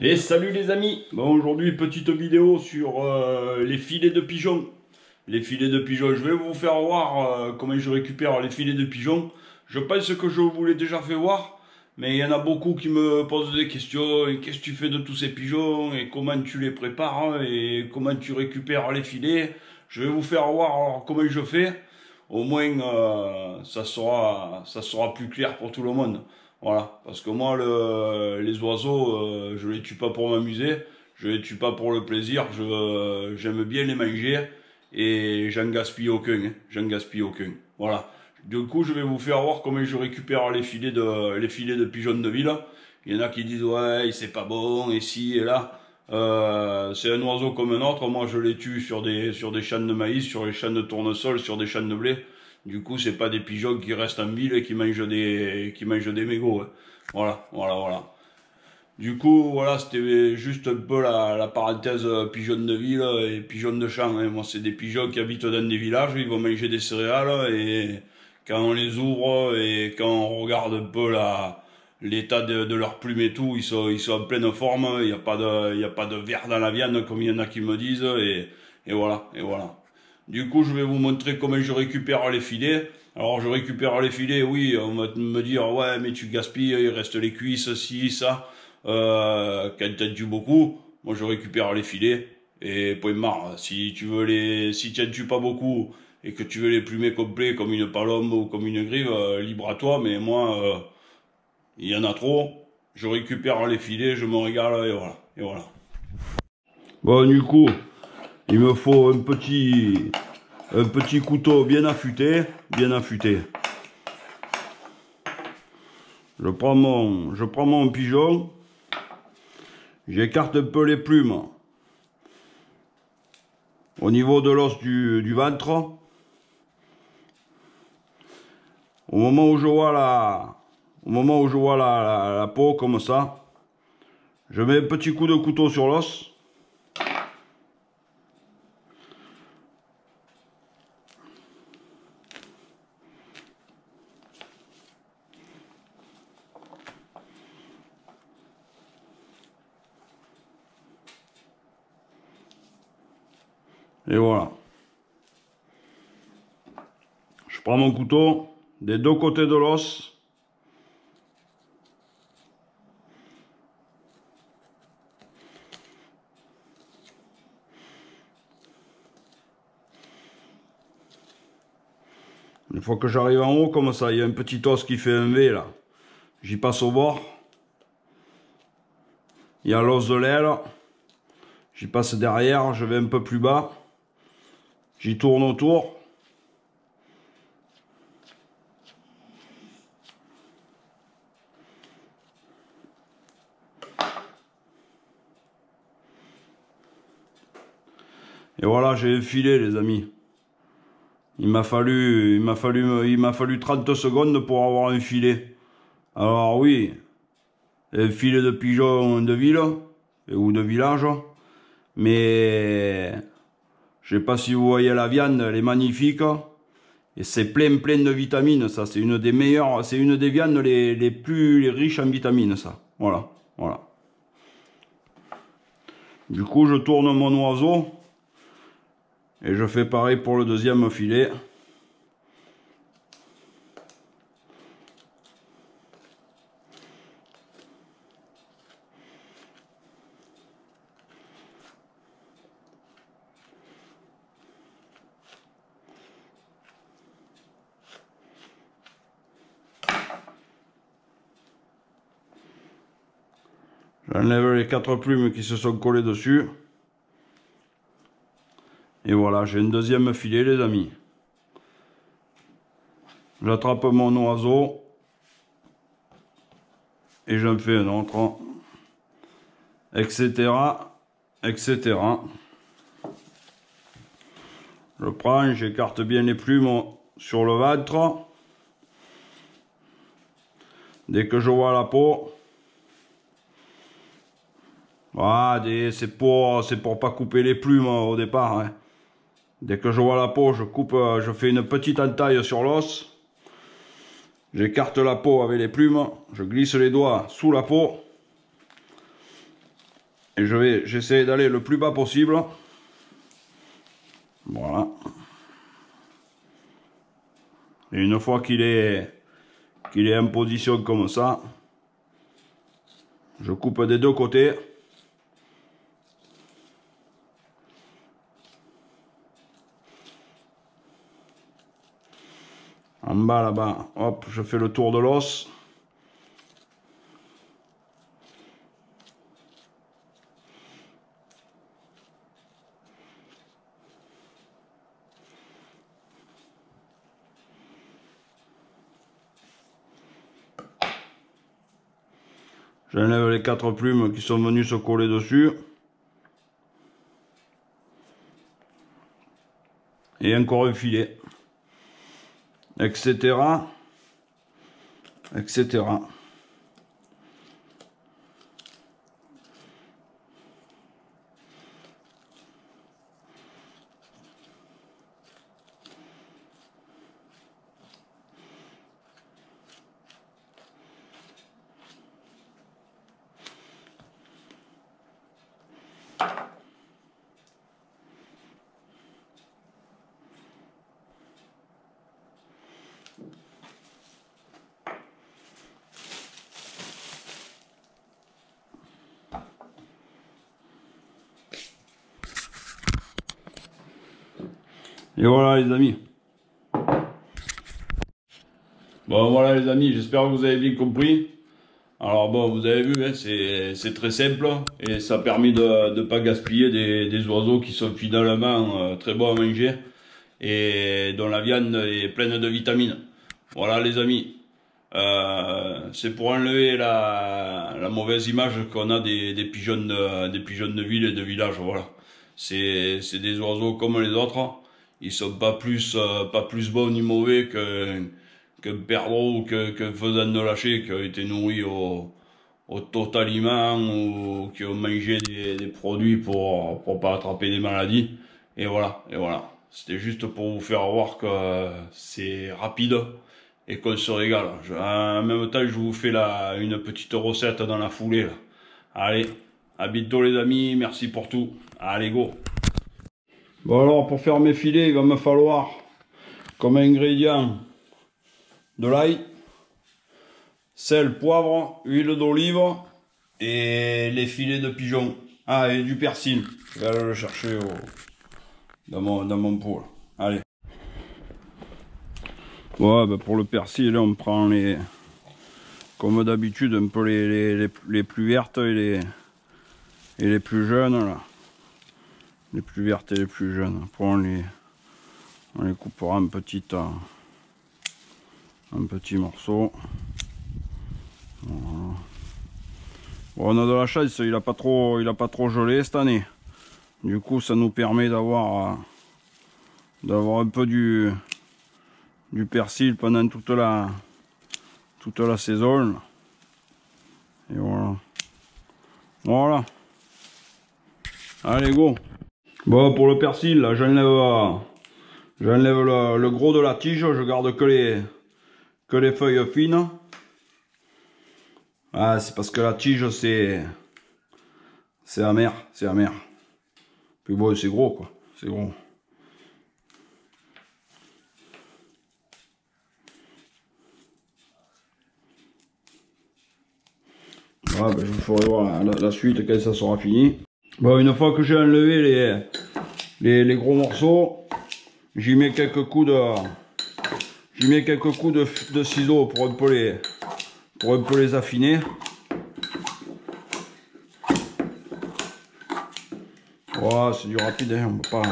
Et salut les amis. Bon, aujourd'hui petite vidéo sur les filets de pigeons. Les filets de pigeons, je vais vous faire voir comment je récupère les filets de pigeons. Je pense que je vous l'ai déjà fait voir, mais il y en a beaucoup qui me posent des questions. Et qu'est-ce que tu fais de tous ces pigeons et comment tu les prépares et comment tu récupères les filets. Je vais vous faire voir alors, comment je fais. Au moins ça sera plus clair pour tout le monde. Voilà, parce que moi, les oiseaux, je les tue pas pour m'amuser, je les tue pas pour le plaisir, j'aime bien les manger et j'en gaspille aucun, hein, j'en gaspille aucun. Voilà. Du coup, je vais vous faire voir comment je récupère les filets de pigeons de ville. Il y en a qui disent ouais, c'est pas bon, et si, et là. C'est un oiseau comme un autre. Moi, je les tue sur des champs de maïs, sur les champs de tournesol, sur des champs de blé. Du coup, c'est pas des pigeons qui restent en ville et qui mangent des mégots, hein. Voilà. Du coup, voilà, c'était juste un peu la parenthèse pigeons de ville et pigeons de champ, hein. Moi, c'est des pigeons qui habitent dans des villages, ils vont manger des céréales et quand on les ouvre et quand on regarde un peu l'état de leurs plumes et tout, ils sont en pleine forme, il y a pas de verre dans la viande comme il y en a qui me disent et voilà. Du coup, je vais vous montrer comment je récupère les filets. Alors, je récupère les filets, oui, on va me dire, ouais, mais tu gaspilles, il reste les cuisses, ci, ça. Quand t'en tues beaucoup, moi je récupère les filets, et point barre. Si tu en tues pas beaucoup, et que tu veux les plumer complets, comme une palombe ou comme une grive, libre à toi, mais moi, il y en a trop. Je récupère les filets, je me régale, et voilà. Bon, du coup, il me faut un petit couteau bien affûté, Je prends mon pigeon, j'écarte un peu les plumes au niveau de l'os du ventre. Au moment où je vois la peau comme ça, je mets un petit coup de couteau sur l'os. Et voilà. Je prends mon couteau des deux côtés de l'os. Une fois que j'arrive en haut, comme ça, il y a un petit os qui fait un V là. J'y passe au bord. Il y a l'os de l'aile. J'y passe derrière, je vais un peu plus bas. J'y tourne autour. Et voilà, j'ai un filet, les amis. Il m'a fallu 30 secondes pour avoir un filet. Alors oui, un filet de pigeon de ville ou de village, mais je sais pas si vous voyez la viande, elle est magnifique et c'est plein de vitamines. Ça, c'est une des meilleures, c'est une des viandes les plus riches en vitamines, ça. Voilà. Du coup, je tourne mon oiseau et je fais pareil pour le deuxième filet. J'enlève les 4 plumes qui se sont collées dessus. Et voilà, j'ai un deuxième filet, les amis. J'attrape mon oiseau. Et j'en fais un autre. Etc. Je prends, j'écarte bien les plumes sur le ventre. Dès que je vois la peau. Voilà, c'est pour pas couper les plumes au départ, hein. Dès que je vois la peau, je fais une petite entaille sur l'os. J'écarte la peau avec les plumes. Je glisse les doigts sous la peau. Et j'essaie d'aller le plus bas possible. Voilà. Et une fois qu'il est en position comme ça, je coupe des deux côtés. En bas là-bas, hop, je fais le tour de l'os. J'enlève les 4 plumes qui sont venues se coller dessus. Et encore un filet. Etc. Etc. Et voilà les amis. Bon voilà les amis, j'espère que vous avez bien compris. Alors bon, vous avez vu, hein, c'est très simple et ça permet de ne pas gaspiller des oiseaux qui sont finalement très bons à manger et dont la viande est pleine de vitamines. Voilà les amis. C'est pour enlever la mauvaise image qu'on a des pigeons de ville et de village. Voilà, c'est des oiseaux comme les autres. Ils sont pas plus bons ni mauvais qu'un perdreau ou qu'un faisan de lâcher qui a été nourri au totaliment ou qui ont mangé des produits pour pas attraper des maladies. Et voilà. C'était juste pour vous faire voir que c'est rapide et qu'on se régale. En même temps, je vous fais une petite recette dans la foulée. Là. Allez, à bientôt les amis, merci pour tout. Allez, go. Bon alors, pour faire mes filets, il va me falloir comme ingrédient de l'ail, sel, poivre, huile d'olive et les filets de pigeon. Ah, et du persil. Je vais aller le chercher dans mon pot. Là. Allez. Ouais, bah pour le persil, là, on prend comme d'habitude, un peu les plus vertes et les plus jeunes, là. Les plus vertes et les plus jeunes. Après, on les coupera en petit morceau. Voilà. Bon, on a de la chance, il a pas trop gelé cette année. Du coup, ça nous permet d'avoir un peu du persil pendant toute la saison. Et voilà. Voilà. Allez, go. Bon, pour le persil, là, j'enlève le gros de la tige, je garde que les feuilles fines. Ah, c'est parce que la tige, c'est amer, c'est amer. Puis bon, c'est gros, quoi, c'est gros. Voilà, ben, je vous ferai voir la suite quand ça sera fini. Bon, une fois que j'ai enlevé les gros morceaux, j'y mets quelques coups de ciseaux pour un peu les affiner. Voilà, c'est du rapide, hein, on peut pas.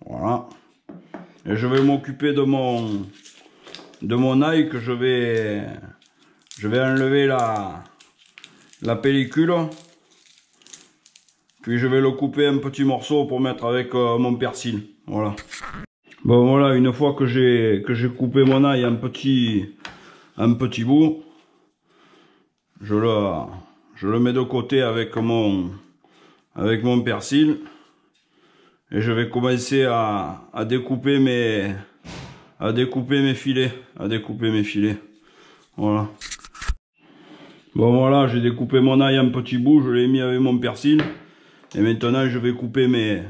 Voilà. Et je vais m'occuper de mon ail que je vais enlever la pellicule. Puis je vais le couper en petits morceaux pour mettre avec mon persil. Voilà. Bon voilà, une fois que j'ai coupé mon ail en petits bouts, je le mets de côté avec mon persil. Et je vais commencer à découper à découper mes filets. Voilà. Bon voilà, j'ai découpé mon ail en petits bouts, je l'ai mis avec mon persil. Et maintenant je vais couper mes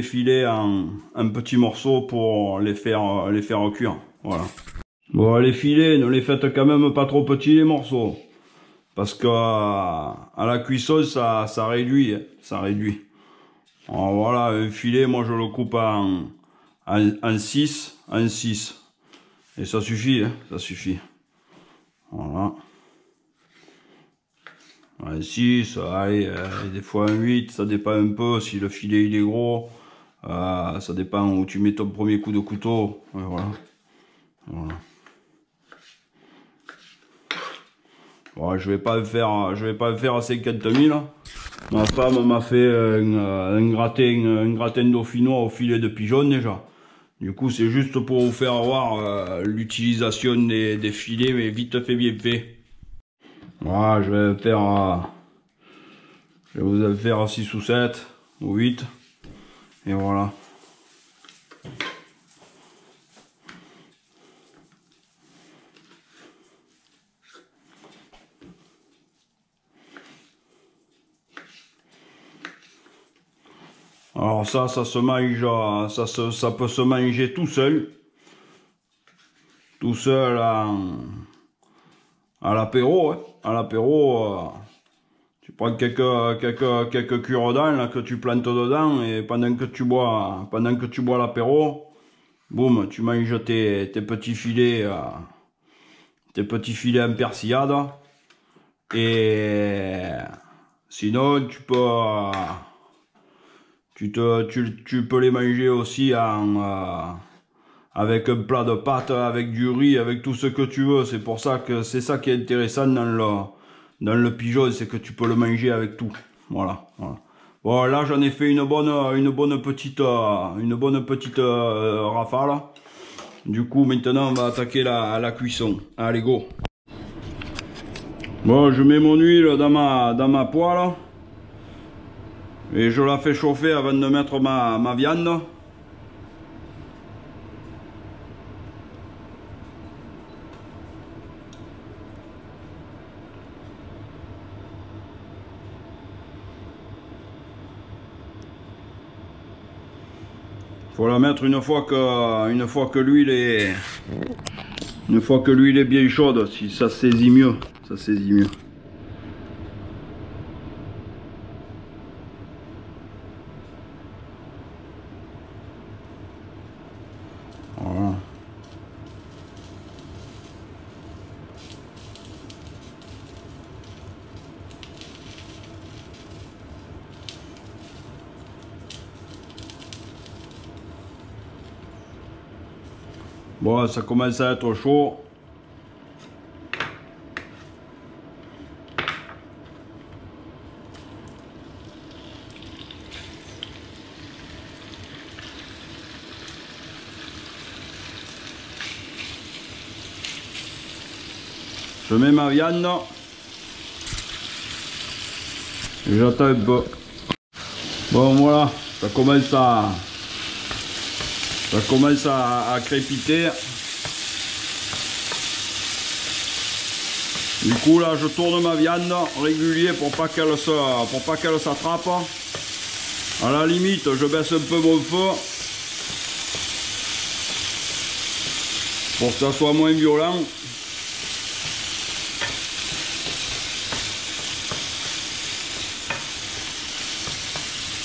filets en petits morceaux pour les faire cuire. Voilà. Bon, les filets, ne les faites quand même pas trop petits les morceaux. Parce que à la cuisson, ça réduit. Ça réduit. Alors voilà, un filet, moi je le coupe en 6. Et ça suffit, hein, ça suffit. Voilà. Un 6, allez, des fois un 8, ça dépend un peu si le filet il est gros. Ça dépend où tu mets ton premier coup de couteau. Ouais, voilà. Voilà. Bon, je vais pas le faire à 50 000. Ma femme m'a fait un gratin dauphinois au filet de pigeon déjà. Du coup, c'est juste pour vous faire voir l'utilisation des filets, mais vite fait, bien fait. Voilà, je vais vous faire 6 ou 7 ou 8. Et voilà. Alors ça se mange, ça peut se manger tout seul à l'apéro, hein. À l'apéro, tu prends quelques cure-dents là que tu plantes dedans et pendant que tu bois l'apéro, boum, tu manges tes petits filets en persillade. Et sinon tu peux les manger aussi avec un plat de pâtes, avec du riz, avec tout ce que tu veux. C'est pour ça que c'est ça qui est intéressant dans le pigeon, c'est que tu peux le manger avec tout. Voilà. Bon, là j'en ai fait une bonne petite rafale. Du coup maintenant on va attaquer la cuisson. Allez, go. Bon, je mets mon huile dans ma poêle. Et je la fais chauffer avant de mettre ma viande. Faut la mettre une fois que l'huile est bien chaude, si ça saisit mieux, Voilà. Bon, ça commence à être chaud. Je mets ma viande. Et j'attends un peu. Bon, voilà, ça commence à crépiter. Du coup là je tourne ma viande régulier pour pas qu'elle s'attrape. À la limite je baisse un peu mon feu pour que ça soit moins violent.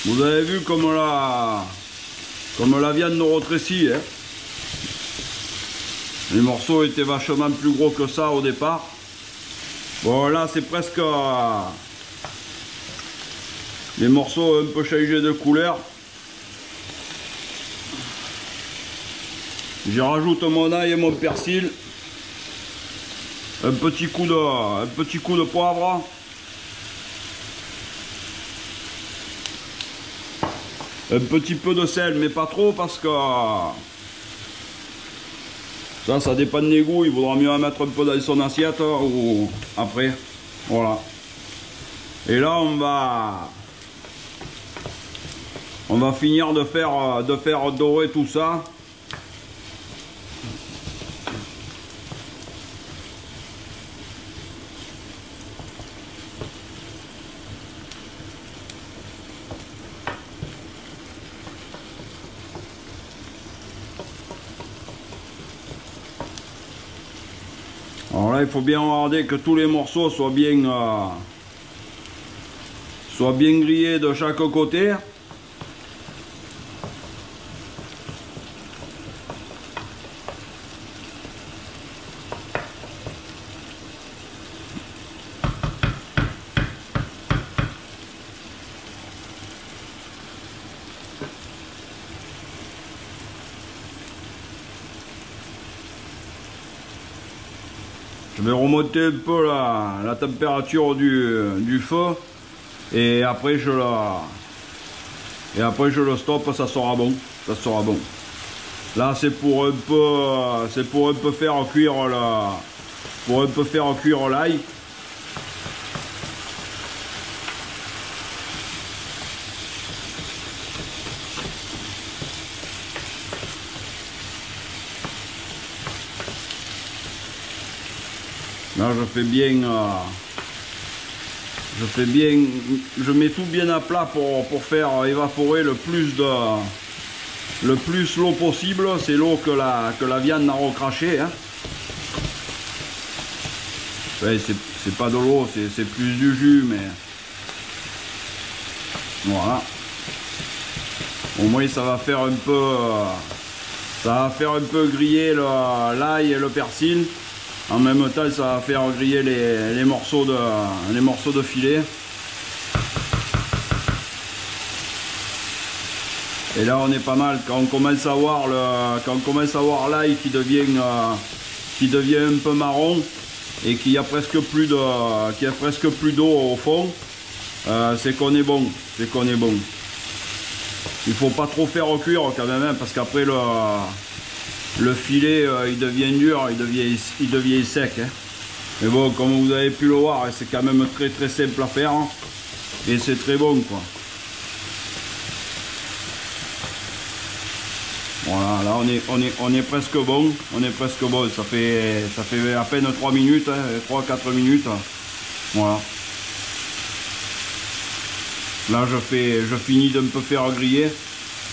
Vous avez vu comme la viande nous rétrécit, hein. Les morceaux étaient vachement plus gros que ça au départ. Bon là c'est presque... les morceaux ont un peu changé de couleur. J'y rajoute mon ail et mon persil. Un petit coup de poivre. Un petit peu de sel, mais pas trop parce que ça dépend des goûts. Il vaudra mieux en mettre un peu dans son assiette ou après. Voilà. Et là on va finir de faire dorer tout ça Voilà, il faut bien regarder que tous les morceaux soient bien grillés de chaque côté. Je vais remonter un peu la température du feu et après je le stoppe, ça sera bon. Ça sera bon. Là c'est pour un peu faire cuire l'ail. Là je mets tout bien à plat pour faire évaporer le plus l'eau possible. C'est l'eau que la viande a recraché, hein. Ouais, c'est pas de l'eau, c'est plus du jus, mais voilà. Au moins ça va faire un peu griller l'ail et le persil. En même temps, ça va faire griller les morceaux de filet. Et là, on est pas mal. Quand on commence à voir l'ail qui devient un peu marron et qu'il y a presque plus d'eau au fond, c'est qu'on est bon. C'est qu'on est bon. Il faut pas trop faire cuire quand même, hein, parce qu'après le filet il devient dur, il devient sec, hein. Mais bon, comme vous avez pu le voir, c'est quand même très très simple à faire, hein, et c'est très bon quoi. Voilà, là on est presque bon, ça fait à peine 3 minutes, hein, 3-4 minutes. Voilà. Là je finis de me faire griller.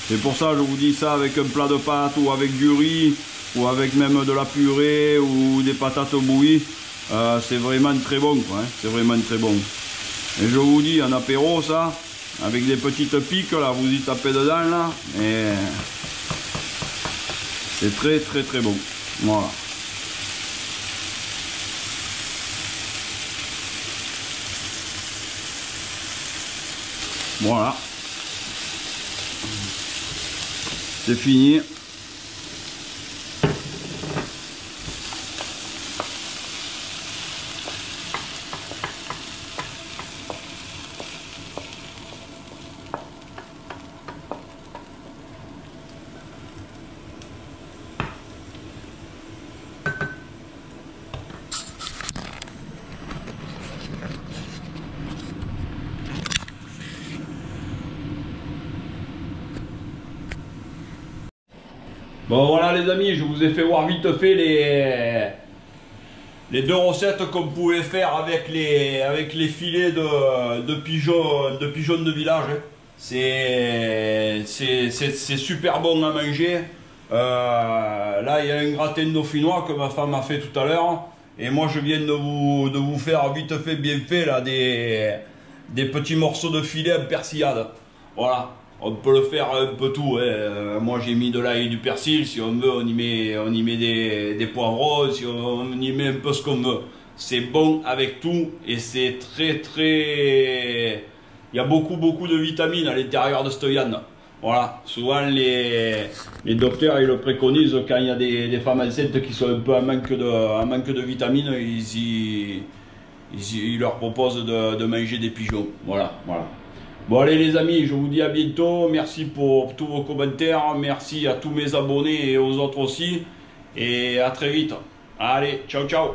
C'est pour ça que je vous dis ça avec un plat de pâtes ou avec du riz ou avec même de la purée ou des patates bouillies. C'est vraiment très bon quoi, hein, c'est vraiment très bon. Et je vous dis en apéro ça, avec des petites piques là, vous y tapez dedans là, et c'est très très très bon. Voilà. Voilà. C'est fini. Bon voilà les amis, je vous ai fait voir vite fait les deux recettes qu'on pouvait faire avec les filets de pigeons de village. C'est super bon à manger. Là il y a un gratin dauphinois que ma femme a fait tout à l'heure. Et moi je viens de vous faire vite fait, bien fait là, des petits morceaux de filet en persillade. Voilà. On peut le faire un peu tout, hein. Moi j'ai mis de l'ail et du persil, si on veut on y met des poivrons, si on y met un peu ce qu'on veut. C'est bon avec tout et c'est très très... Il y a beaucoup de vitamines à l'intérieur de cette viande. Voilà, souvent les docteurs ils le préconisent quand il y a des femmes enceintes qui sont un peu en manque de vitamines, ils leur proposent de manger des pigeons. Voilà. Bon allez les amis, je vous dis à bientôt, merci pour tous vos commentaires, merci à tous mes abonnés et aux autres aussi, et à très vite. Allez, ciao ciao.